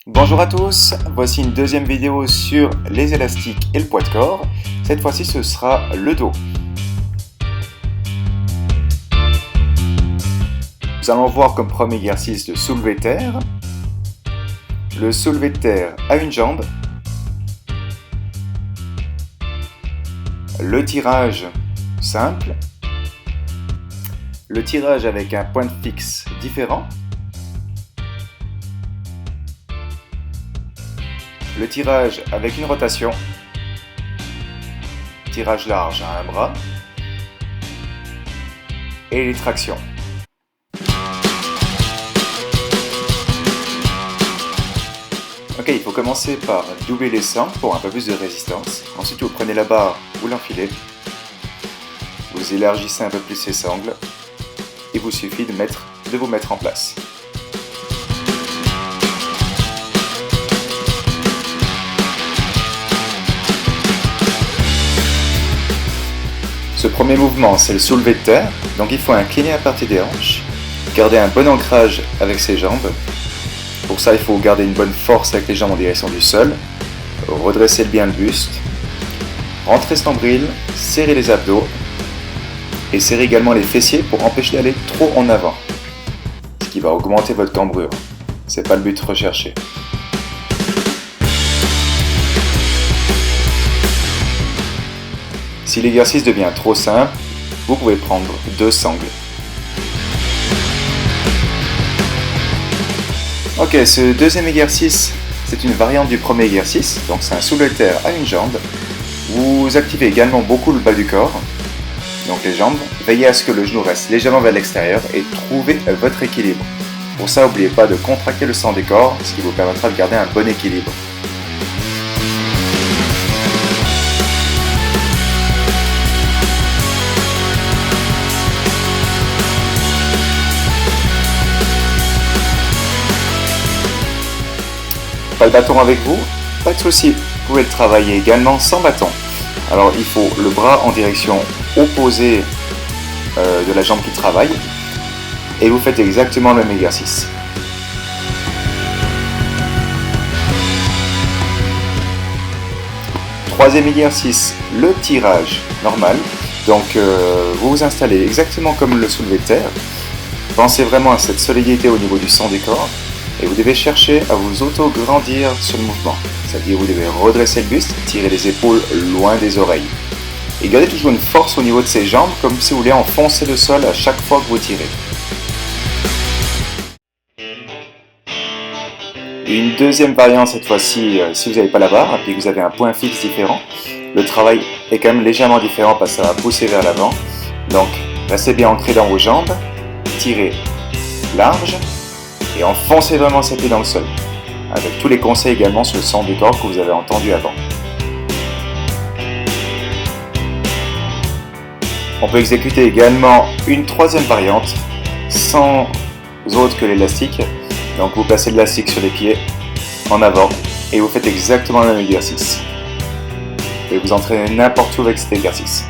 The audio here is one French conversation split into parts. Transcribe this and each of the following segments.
Bonjour à tous, voici une deuxième vidéo sur les élastiques et le poids de corps. Cette fois-ci ce sera le dos. Nous allons voir comme premier exercice le soulevé de terre. Le soulevé de terre à une jambe. Le tirage simple. Le tirage avec un point fixe différent. Le tirage avec une rotation, tirage large à un bras, et les tractions. Ok, il faut commencer par doubler les sangles pour un peu plus de résistance. Ensuite, vous prenez la barre ou l'enfilet, vous élargissez un peu plus ces sangles, et il vous suffit de vous mettre en place. Ce premier mouvement, c'est le soulevé de terre, donc il faut incliner à partir des hanches, garder un bon ancrage avec ses jambes. Pour ça, il faut garder une bonne force avec les jambes en direction du sol, redresser bien le buste, rentrer ce nombril, serrer les abdos et serrer également les fessiers pour empêcher d'aller trop en avant, ce qui va augmenter votre cambrure. C'est pas le but recherché. Si l'exercice devient trop simple, vous pouvez prendre 2 sangles. Ok, ce deuxième exercice, c'est une variante du premier exercice, donc c'est un soulevé de terre à une jambe. Vous activez également beaucoup le bas du corps, donc les jambes. Veillez à ce que le genou reste légèrement vers l'extérieur et trouvez votre équilibre. Pour ça, n'oubliez pas de contracter le sang du corps, ce qui vous permettra de garder un bon équilibre. Pas le bâton avec vous? Pas de souci, vous pouvez le travailler également sans bâton. Alors il faut le bras en direction opposée de la jambe qui travaille et vous faites exactement le même exercice. Troisième exercice, le tirage normal. Donc vous vous installez exactement comme le soulevé de terre. Pensez vraiment à cette solidité au niveau du sang du corps. Et vous devez chercher à vous auto-grandir sur le mouvement. C'est-à-dire vous devez redresser le buste, tirer les épaules loin des oreilles. Et gardez toujours une force au niveau de ses jambes, comme si vous voulez enfoncer le sol à chaque fois que vous tirez. Une deuxième variante cette fois-ci, si vous n'avez pas la barre, et que vous avez un point fixe différent, le travail est quand même légèrement différent parce que ça va pousser vers l'avant. Donc restez bien ancré dans vos jambes, tirez large, et enfoncez vraiment ses pieds dans le sol, avec tous les conseils également sur le sang du corps que vous avez entendu avant. On peut exécuter également une troisième variante, sans autre que l'élastique. Donc vous placez l'élastique sur les pieds, en avant, et vous faites exactement le même exercice. Et vous entraînez n'importe où avec cet exercice.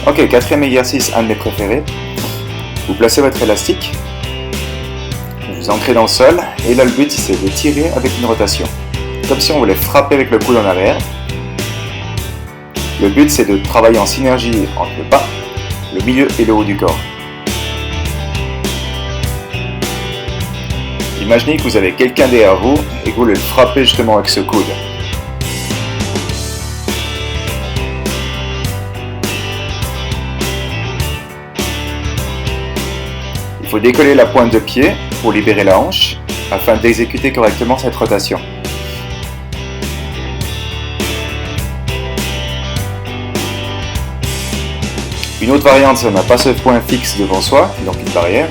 Ok, quatrième exercice, un de mes préférés. Vous placez votre élastique, vous vous ancrez dans le sol, et là le but c'est de tirer avec une rotation. Comme si on voulait frapper avec le coude en arrière. Le but c'est de travailler en synergie entre le bas, le milieu et le haut du corps. Imaginez que vous avez quelqu'un derrière vous et que vous voulez le frapper justement avec ce coude. Il faut décoller la pointe de pied pour libérer la hanche afin d'exécuter correctement cette rotation. Une autre variante, si on n'a pas ce point fixe devant soi, donc une barrière,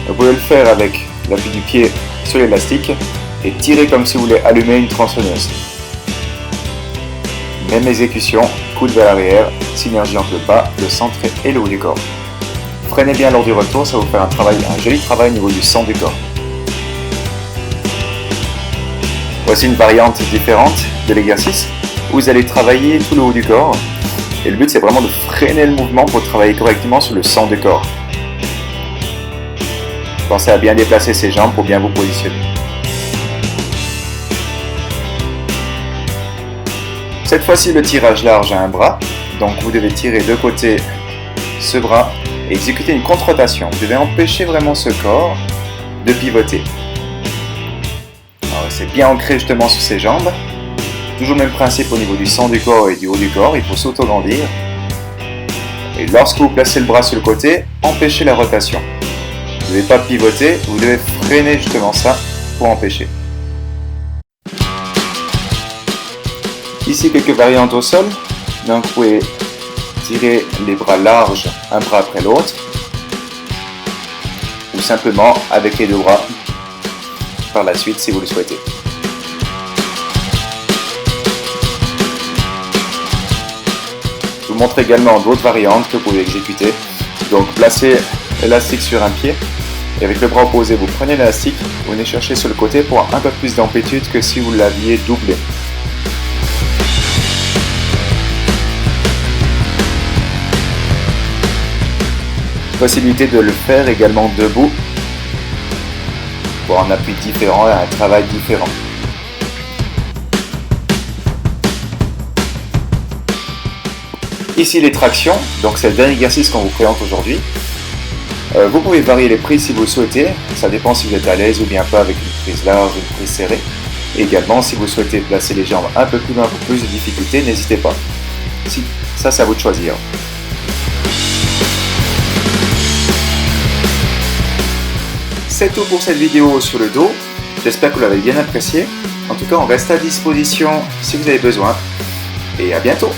vous pouvez le faire avec l'appui du pied sur l'élastique et tirer comme si vous voulez allumer une tronçonneuse. Même exécution, coude vers l'arrière, synergie entre le bas, le centre et le haut du corps. Freinez bien lors du retour, ça va vous faire un joli travail au niveau du sang du corps. Voici une variante différente de l'exercice où vous allez travailler tout le haut du corps. Et le but c'est vraiment de freiner le mouvement pour travailler correctement sur le sang du corps. Pensez à bien déplacer ses jambes pour bien vous positionner. Cette fois-ci, le tirage large à un bras. Donc vous devez tirer de côté ce bras et exécuter une contre-rotation. Vous devez empêcher vraiment ce corps de pivoter. Alors c'est bien ancré justement sur ses jambes. Toujours le même principe au niveau du centre du corps et du haut du corps, il faut s'auto-grandir. Et lorsque vous placez le bras sur le côté, empêchez la rotation. Vous ne devez pas pivoter, vous devez freiner justement ça pour empêcher. Ici quelques variantes au sol. Donc vous pouvez tirer les bras larges, un bras après l'autre. Ou simplement avec les deux bras par la suite si vous le souhaitez. Je vous montre également d'autres variantes que vous pouvez exécuter. Donc placez l'élastique sur un pied et avec le bras opposé vous prenez l'élastique, vous venez chercher sur le côté pour un peu plus d'amplitude que si vous l'aviez doublé. Possibilité de le faire également debout pour un appui différent et un travail différent. Ici les tractions, donc c'est le dernier exercice qu'on vous présente aujourd'hui. Vous pouvez varier les prises si vous le souhaitez, ça dépend si vous êtes à l'aise ou bien pas avec une prise large ou une prise serrée. Et également si vous souhaitez placer les jambes un peu plus loin pour plus de difficulté, n'hésitez pas. Ça c'est à vous de choisir. C'est tout pour cette vidéo sur le dos, j'espère que vous l'avez bien apprécié. En tout cas on reste à disposition si vous avez besoin et à bientôt.